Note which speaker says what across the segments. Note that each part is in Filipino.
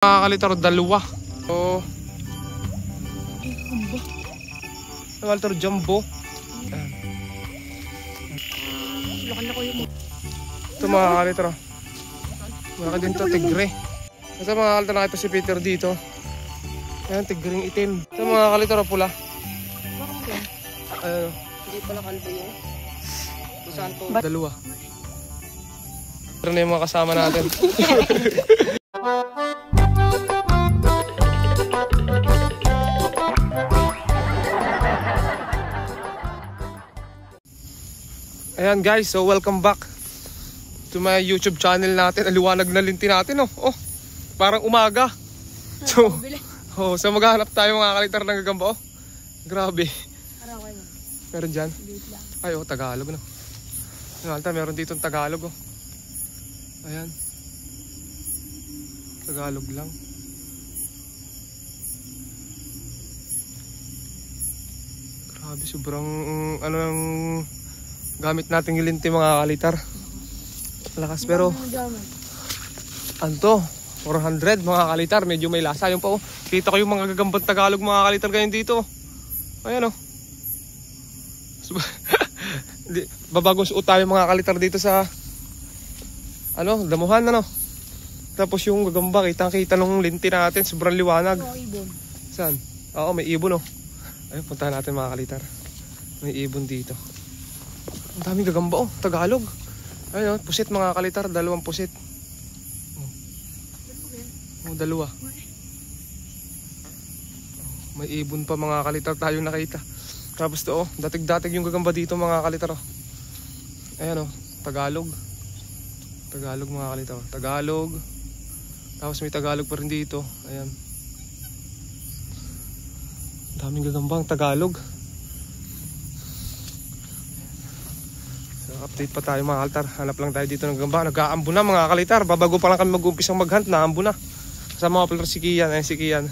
Speaker 1: Kalitar dalawa. So, Kalitar jumbo. Ito mga kalitar. Malaki din to, tigre. Ito mga kalitar, nakita si Peter dito. Ayan, tigring itim. Ito mga kalitar, pula. Ayan.
Speaker 2: Hindi pala kalbo yun. Saan to?
Speaker 1: Dalawa. Pero na yung mga kasama natin. Ayan guys, so welcome back to my YouTube channel natin. Aliwanag na linti natin, oh. Oh, parang umaga. So, so maghahanap tayo mga kalitar ng gagamba, oh. Grabe. Meron dyan? Ay, oh, Tagalog, no. Meron dito Tagalog, oh. Ayan. Tagalog lang. Grabe, sobrang ano ang gamit nating ilinti mga kalitar. Lakas pero ano to? 400 mga kalitar. Medyo may lasa yung pa, oh. Kita ko yung mga gagambang Tagalog mga kalitar ganyan dito. Ayan, oh. Babagong suot tayo mga kalitar dito sa ano, damuhan, ano. Tapos yung gagamba, kitang-kita nung linti natin, sobrang liwanag. Saan? Oo, may ibon, oh. Ayun, puntahan natin mga kalitar. May ibon dito. Ang daming gagamba, oh, Tagalog. Ayun, oh, pusit mga kalitar, dalawang pusit. Oh, dalawa. May ibon pa mga kalitar tayong nakita. Tapos to, oh, datig-datig yung gagamba dito mga kalitar, oh. Ayan, oh, Tagalog. Tagalog mga kalitar, oh. Tagalog. Tapos may Tagalog pa rin dito. Ayan. Daming gagambang Tagalog. So, update pa tayo mga kalitar. Hanap lang tayo dito ng gagamba. Nag-aambo na mga kalitar. Babago pa lang kami mag-umpisang mag-hunt, naambo na. Kasama ko pala si Kian. Ayan si Kian.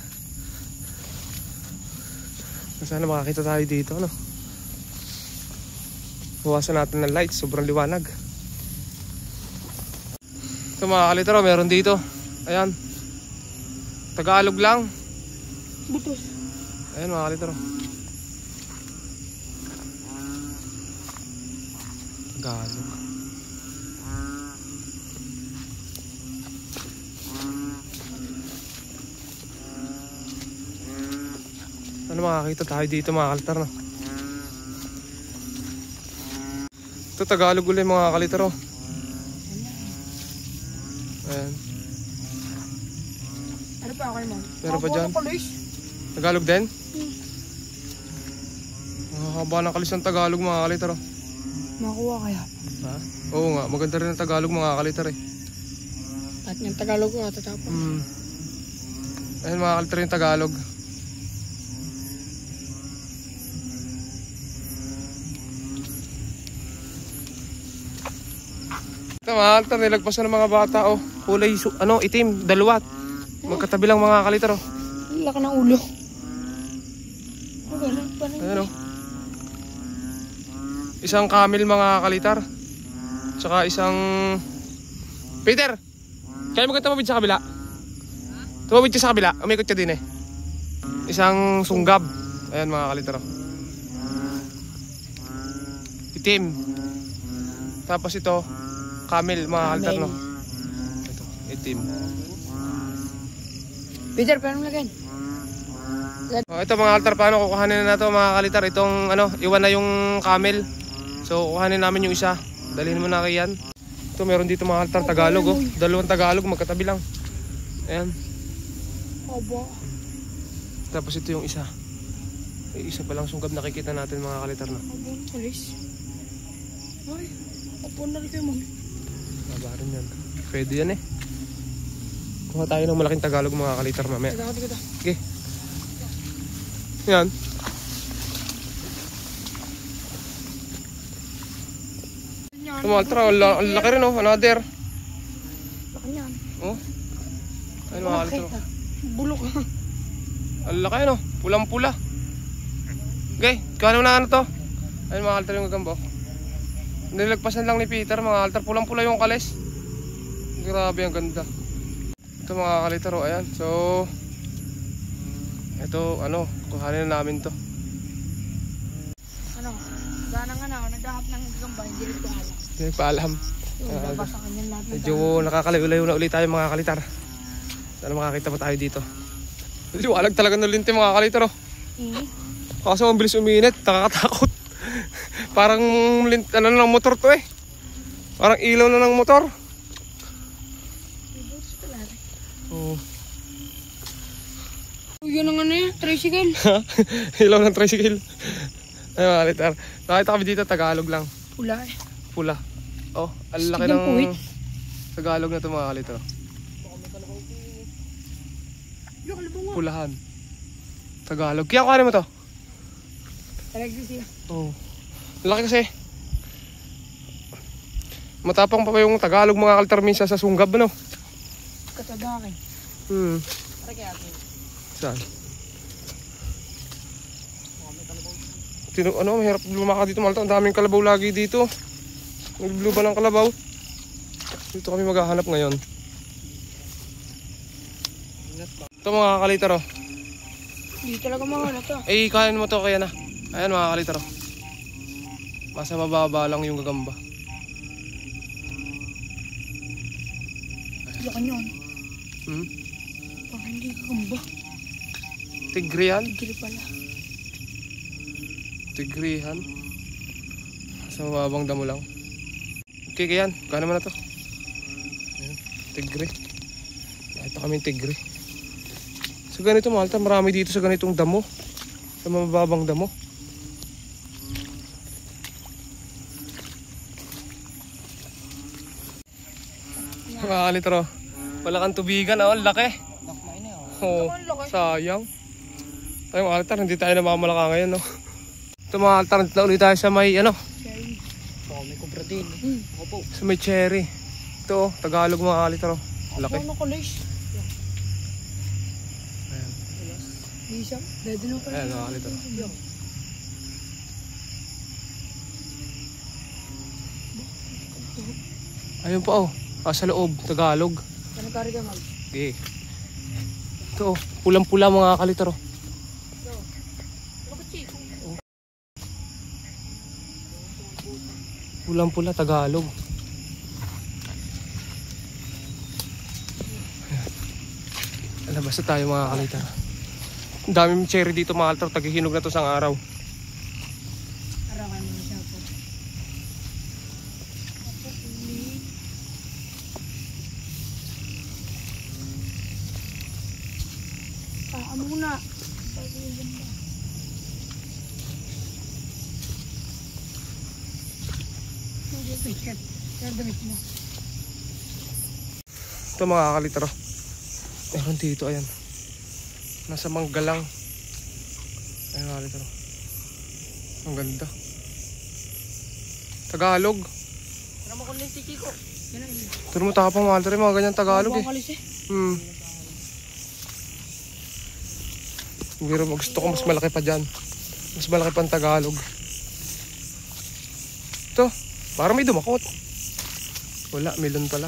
Speaker 1: Sana makakita tayo dito, ano. Buwasan natin ng lights, sobrang liwanag. Ito mga kalitar, meron dito. Ayan. Tagalog lang.
Speaker 2: Butos.
Speaker 1: Ayan mga kalitar. Tagalog. Ano makakita tayo dito mga kalitar, no? Ito Tagalog ulit mga kalitar, oh. Ayan.
Speaker 2: Ano pa ako naman?
Speaker 1: Meron pa dyan? Tagalog din? Haba ng kalis ng Tagalog mga kalitar, oh.
Speaker 2: Makuha kaya?
Speaker 1: Ha? Oo nga, maganda rin ang Tagalog mga kalitar, eh.
Speaker 2: At yung Tagalog ko natatapos.
Speaker 1: Ayan mga kalitar yung Tagalog. Ito mga kalitar, nilagpasan ng mga bata, oh. Kulay ano, itim, dalawa. Magkatabi lang mga kalitar, oh.
Speaker 2: Laki ng ulo.
Speaker 1: Ayan, oh. Isang camel mga kalitar. Tsaka isang Peter, kaya mo ganda tumawid sa kabila? Tumawid ka sa kabila, umikot ka din, eh. Isang sunggab. Ayan mga kalitar, oh. Itim. Tapos ito camel mga kalitar, no. Ito, itim.
Speaker 2: Peter, paano lagyan?
Speaker 1: Oh, ito mga kalitar, paano kukuhanin na ito mga kalitar? Itong ano, iwan na yung camel. So kukuhanin namin yung isa. Dalhin mo na kay yan. Ito meron dito mga kalitar, Tagalog, oh. Dalawang Tagalog magkatabi lang. Ayan.
Speaker 2: Obo.
Speaker 1: Tapos ito yung isa. May isa palang sunggab nakikita natin mga kalitar, no.
Speaker 2: Obo, alis. Ay, opo na rin kayo mo.
Speaker 1: Nabarin yan. Pwede yan, eh. Kuha tayo ng malaking Tagalog mga kalitar mamaya. Okay. Yan. Ito mga kalitar, ang laki rin, oh. Another.
Speaker 2: Laki niyan.
Speaker 1: Oh. Ayun mga kalitar.
Speaker 2: Bulok.
Speaker 1: Ang laki, no. Pulang-pula. Okay. Kano na ano to? Ayun mga kalitar yung gagamba. Nilagpasan lang ni Peter mga kalitar. Pulang-pula yung kalis. Grabe, ang ganda. Ito mga kalitar, oh, ayan. So, ito, kuhanin na namin to.
Speaker 2: Gana nga na, nagdahap ng gagamba, hindi rin ko alam.
Speaker 1: Hindi pa alam.
Speaker 2: Nabasa kanya lahat ng
Speaker 1: Medyo nakakalayo-layo na ulit tayo mga kalitar. Sana makakita pa tayo dito. Liwalag talaga ng linti mga kalitar, oh. Kaso ang bilis uminit, nakakatakot. Parang ng motor to eh. Parang ilaw na ng motor. Oh.
Speaker 2: Yun ang tricycle.
Speaker 1: Ilaw ng tricycle. Ay mga kalitar. Nakita kami dito, Tagalog lang.
Speaker 2: Pula eh.
Speaker 1: Pula. Oh, ang laki ng Tagalog na ito mga kalitar. Pulahan. Tagalog. Kaya kuhanin mo to.
Speaker 2: Talaga siya.
Speaker 1: Oh. Laki kasi. Matapang pa yung Tagalog mga kalitar minsan sa sunggab, ano?
Speaker 2: Katagakin. Para kaya akin.
Speaker 1: Saan? Mahirap lumaka dito malta. Ang daming kalabaw lagi dito. Nagbluba ng kalabaw. Dito kami maghahanap ngayon. Ito mga kalitar, oh.
Speaker 2: Hindi talaga mga to.
Speaker 1: Eh, kain mo to kaya na. Ayan mga kalitar, oh. Masa mababa lang yung gagamba.
Speaker 2: Yakan yun.
Speaker 1: Hmm?
Speaker 2: Parang hindi gagamba.
Speaker 1: Tigrihan?
Speaker 2: Tigri pala.
Speaker 1: Tigrihan? Masa mababang damo lang. Okay, kayan. Kain naman na to. Ayan. Tigri. Nakita kami tigri. Sa ganito malta, marami dito sa ganitong damo. Sa mababang damo. Mga kalitro, wala kang tubigan, oh, laki. Oh, sayang. Ay mga kalitar, hindi tayo namamalaka ngayon, no. Ito mga kalitar, nandito na ulit tayo sa may,
Speaker 2: cherry.
Speaker 3: May kubra din. Opo.
Speaker 1: sa may cherry. Ito, Tagalog mga kalitar, oh. Laki.
Speaker 2: Ano college?
Speaker 1: Ayan.
Speaker 2: Isa. Dede na pala.
Speaker 1: Ayan mga kalitar. Ayun pa, oh. Sa loob, Tagalog.
Speaker 2: Kanagkari ka mag.
Speaker 1: Okay. Ito, oh, pulang-pula mga kalitar, oh. Pulang-pula, Tagalog. Alabas na tayo mga kalitar. Ang daming cherry dito mga kalitar. Taghihinog na to sang araw.
Speaker 2: Arakan mo siya po. Ano muna?
Speaker 1: Ito mga kalitar, oh. Meron dito, ayan. Nasa Manggalang. Ayan mga kalitar, oh. Ang ganda. Tagalog.
Speaker 2: Para makunin yung tiki ko. Yan ang ino.
Speaker 1: Pero mo tapang mga kalitar, mga ganyan Tagalog eh. Pero gusto ko mas malaki pa dyan. Mas malaki pa ang Tagalog. Ito, parang may dumakot. Wala, melon pala.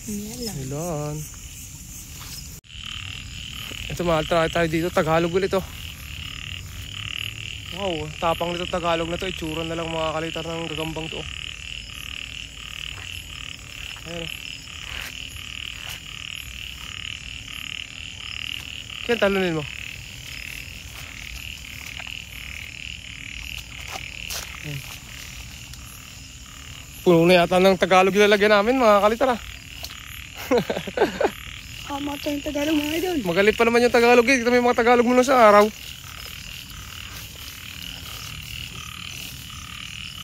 Speaker 1: Melon. Ito mga try tayo dito, Tagalog ulit ito. Wow, tapang nito Tagalog na to. Itsura na lang mga kalitar ng gagambang to. Ayan. Kaya talunin mo. Puno na yata ng Tagalog ilalagyan namin mga kalitar, ah.
Speaker 2: Mata yung Tagalog mga idol.
Speaker 1: Magalit pa naman yung Tagalog eh. Kita mo yung mga Tagalog mo na sa araw.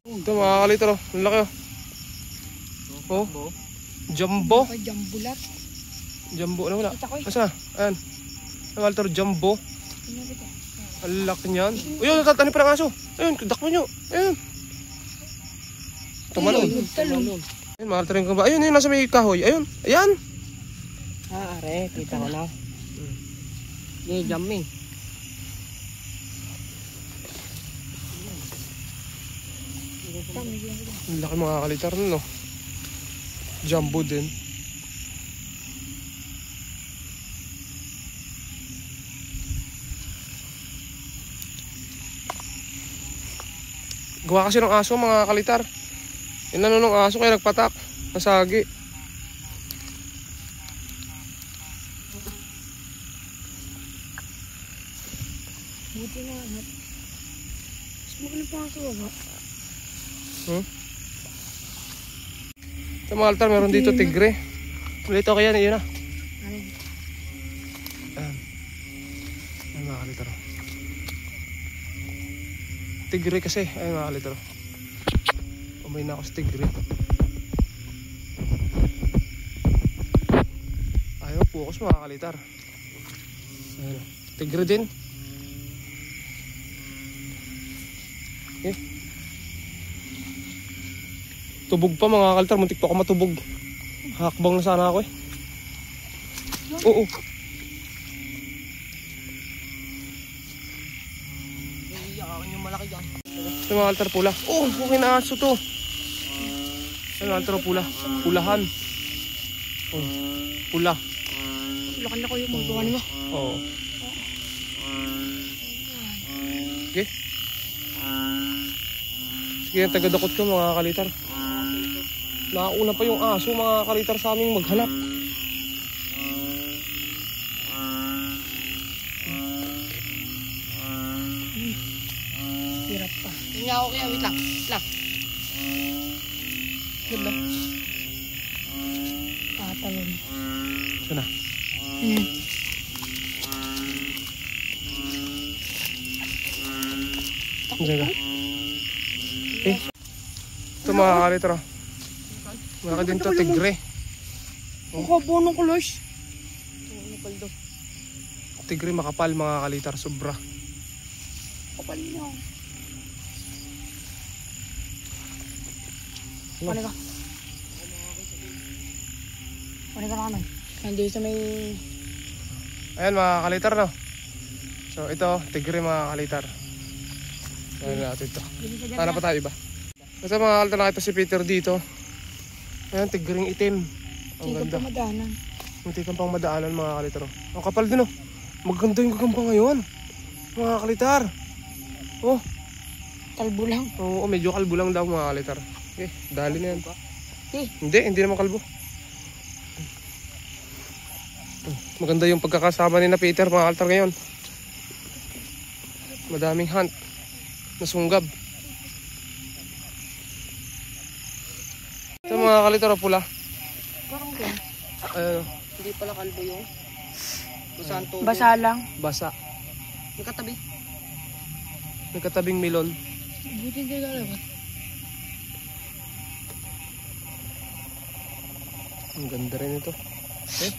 Speaker 1: Ito mga kalitar, oh. Ang laki, oh. Oh. Jumbo.
Speaker 2: Jambulat.
Speaker 1: Jumbo. Ano wala?
Speaker 2: Kita ko eh.
Speaker 1: Asa? Ayan. Ang kalitar, jumbo.
Speaker 2: Tingnan kita.
Speaker 1: Ang laki niyan. Ayun, tatani pa ng aso. Ayun, dakmo nyo. Ayun. Tumalon.
Speaker 2: Talon.
Speaker 1: Ayun, mga kalitar yung ba. Ayun, ayun, nasa may kahoy. Ayun. Ayan.
Speaker 3: Are, kita ko na. Yung jamming.
Speaker 1: Ang laki mga kalitar nun, no? Jumbo din. Gawa kasi ng aso mga kalitar. Inano ng aso kaya nagpatak. Nasagi.
Speaker 2: Buti na anak. Mas maganda pa nga sa baba.
Speaker 1: Sa mga kalitar meron dito tigre. Dito kaya yun na. Ay mga kalitar. Tigre kasi. Ay mga kalitar. Umay na ako sa tigre. Ayaw focus mga kalitar. Ayun. Tigre din. Okay. Tubog pa mga kalitar. Muntik pa ako matubog. Hakbang na sana ako eh. Oo.
Speaker 3: Iyakan yung malaki dyan.
Speaker 1: Ito mga kalitar pula. Oh, okay na aso to. Ito mga kalitar pula. Pulahan. Oh, pula.
Speaker 2: Lakan na ko yung maggawa mo.
Speaker 1: Oo. Okay. Sige, tagadakot ko mga kalitar. Nauna pa yung aso mga kalitar sa aming maghanap.
Speaker 2: Hirap pa.
Speaker 3: Tingnan ako kaya, wait lang.
Speaker 2: Ganda. Tatalon.
Speaker 1: Ito na. Diyan ka. Eh. Ito mga kalitar. Malaki din to, tigre.
Speaker 2: Ang kabo ng kulos.
Speaker 1: Tigre makapal mga kalitar, sobra.
Speaker 2: Kapal niya.
Speaker 1: Ano?
Speaker 2: Paano ka? Paano ka naman? Hindi sa may...
Speaker 1: Ayan mga kalitar no. So ito, tigre mga kalitar. Ayan natin ito. Sana pa tayo iba. Basta mga kalitar, nakita si Peter dito. Ayan, tigring itim. Ang ganda.
Speaker 2: Madaanan.
Speaker 1: Munti kang pang madaanan mga kalitar. Ang kapal din oh. Maganda yung gagamba ngayon. Mga kalitar. Oh.
Speaker 2: Kalbo lang.
Speaker 1: Oo, medyo kalbo lang daw mga kalitar. Okay, dali na yan. Hindi naman kalbo. Maganda yung pagkakasama ni na Peter mga kalitar ngayon. Madaming hunt. Nasunggab. Ito mga kalitar pula.
Speaker 2: Parang yan.
Speaker 1: Ayun.
Speaker 3: Hindi pala kalbo yung kusang tubig.
Speaker 2: Basa lang.
Speaker 1: Basa.
Speaker 3: Yung katabi.
Speaker 1: May katabing milon.
Speaker 2: Buti hindi lalabas.
Speaker 1: Ang ganda rin ito. Okay.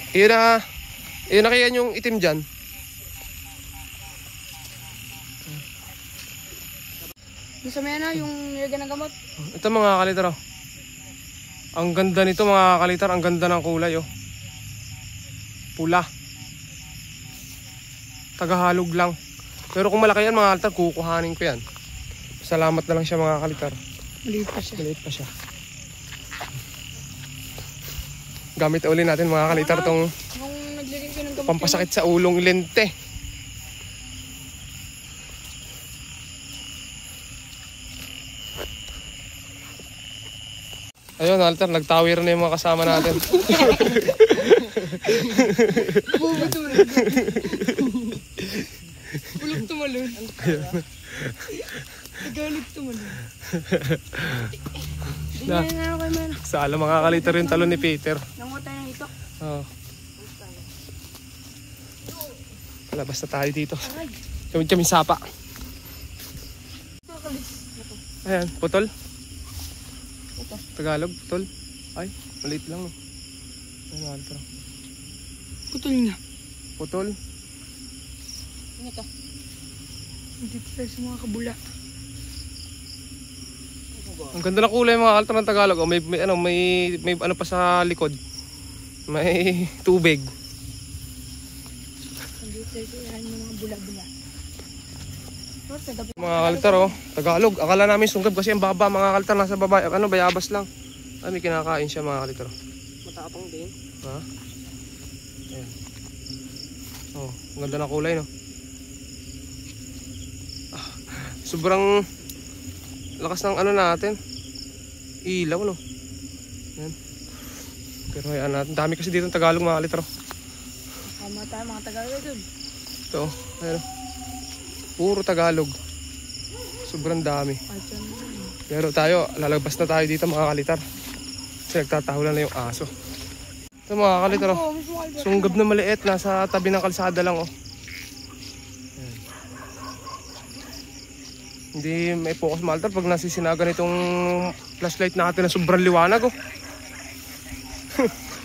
Speaker 1: Iyon na kaya yung itim dyan.
Speaker 2: Yung sa mena, yung nilagyan ng gamot.
Speaker 1: Ito mga kalitar oh. Ang ganda nito mga kalitar. Ang ganda ng kulay oh. Pula. Tagahalog lang. Pero kung malaki yan mga kalitar, kukuhanin ko yan. Salamat na lang siya mga kalitar.
Speaker 2: Maliit pa siya.
Speaker 1: Maliit pa siya. Gamit uli natin mga kalitar tong
Speaker 2: Nung naglagay ko ng gamot.
Speaker 1: pampasakit sa ulong lente. Ayun, Alter, nagtawir na yung mga kasama natin.
Speaker 2: Bulog tumalon. Galit tumalon.
Speaker 1: Na,
Speaker 2: Hindi na ako kay man.
Speaker 1: sala mga kalitar yung talon ni Peter.
Speaker 2: Nanguta ng ito.
Speaker 1: Oh. Labas na tayo dito. Kami sapa. Ayan, putol. Tagalog, putol. Ay, maliit lang. No? Ayan, Alter.
Speaker 2: Putol niya.
Speaker 1: Putol.
Speaker 3: Ano to?
Speaker 2: Dito tayo sa mga kabula.
Speaker 1: Ang ganda ng kulay mga Alter ng Tagalog. Oh, may ano pa sa likod. May tubig.
Speaker 2: Dito tayo sa mga bula-bula.
Speaker 1: Mga Alter oh, Tagalog. Akala namin sunggab kasi ang baba mga Alter nasa baba. Ano, bayabas lang. Ay, may kinakain siya mga Alter.
Speaker 3: Matapang din.
Speaker 1: Ha? Ayan. Oh, ang ganda ng kulay, no? Sobrang lakas ng ano natin. Ilaw, no? Ayan. Pero ayan natin. Dami kasi dito ng Tagalog, mga kalitro.
Speaker 2: Tama tayo mga Tagalog dun.
Speaker 1: Ito, ayan. Puro Tagalog. Sobrang dami. Pero tayo, lalabas na tayo dito, mga kalitar. Kasi nagtatahulan na yung aso. Ito, mga kalitar, oh. Sunggab na maliit. Nasa tabi ng kalsada lang, oh. Ayan. Hindi may focus, mga kalitar, pag nasisinagan itong flashlight natin na sobrang liwanag, oh.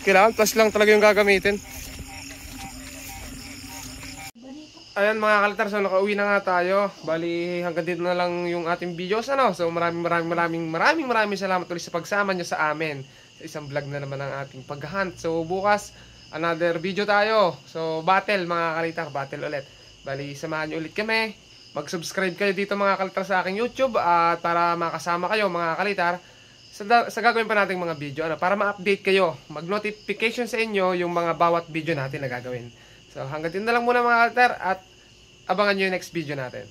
Speaker 1: Kailangan flash lang talaga yung gagamitin. Ayan mga kalitar, so nakauwi na nga tayo. Bali hanggang dito na lang yung ating videos, ano? So maraming salamat ulit sa pagsama nyo sa amin. Sa isang vlog na naman ang ating paghahunt. So bukas, another video tayo. So battle mga kalitar, battle ulit. Bali samahan nyo ulit kami. Mag-subscribe kayo dito mga kalitar sa aking YouTube. At para makasama kayo mga kalitar sa gagawin pa nating mga video, ano, para ma-update kayo, mag-notification sa inyo yung mga bawat video natin na gagawin. So hanggang dito na lang muna mga kalitar at abangan nyo yung next video natin.